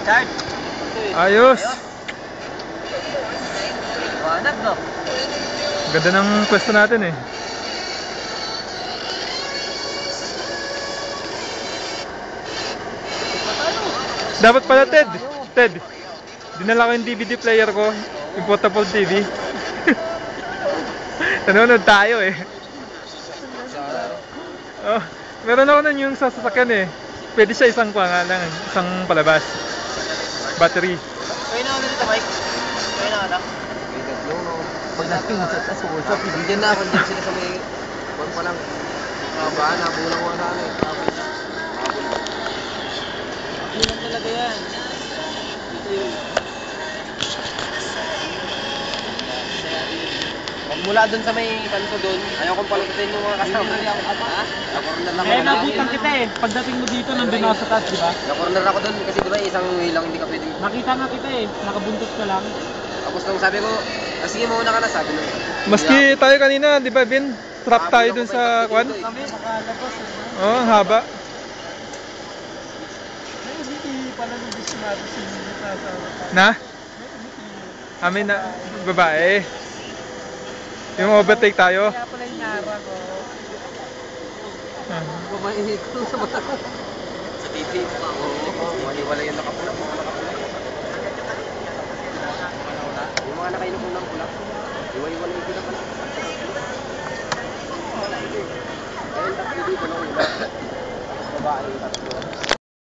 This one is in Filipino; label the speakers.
Speaker 1: Ayos.
Speaker 2: Wanag, no?
Speaker 1: Ganda ng pwesto natin eh. Dapat pala Ted, dinala ko yung DVD player ko, yung portable TV. Nanonood tayo eh. Oh, meron ako nun yung sa sasakyan eh. Pwede siya isang pangalan, isang palabas. Battery.
Speaker 2: Kaya na ako dito, Mike. Kaya na ako. Pag natin mo sa taso, bibigyan na ako dyan sila sa may... Kung pa lang, kabahan, nabulang ko na ano eh. Nabulang talaga yan. Mula dun sa may kanto dun, ayaw kong palutin yung mga kasama. Ha? Nakorner lang ako.
Speaker 3: Eh, nabutan kita eh. Pagdating mo dito, nandun ako sa taas, di ba?
Speaker 2: Nakorner ako dun kasi di ba isang hilang hindi ka pwedeng...
Speaker 3: Nakita nga kita eh. Nakabuntot ka lang.
Speaker 2: Tapos nung sabi ko, sige mauna ka na, sabi nung...
Speaker 1: Maski tayo kanina, di ba Vin? Trap tayo dun sa kwan?
Speaker 3: Kami, makalabas eh.
Speaker 1: Oh, haba.
Speaker 3: May hindi pala nung gusto natin sinunod sa asawa.
Speaker 1: Na? Amin na, babae. Yung overtake tayo.
Speaker 3: Kaya pala yung nara ko.
Speaker 2: Bumainit ko sa mata ko. Sa TV mo ka. Oo, wala yung nakapula. Yung mga nakainom ng pula. Iwalay ko na pala. Dahil tatlo dito na una. Tapos babae tatlo.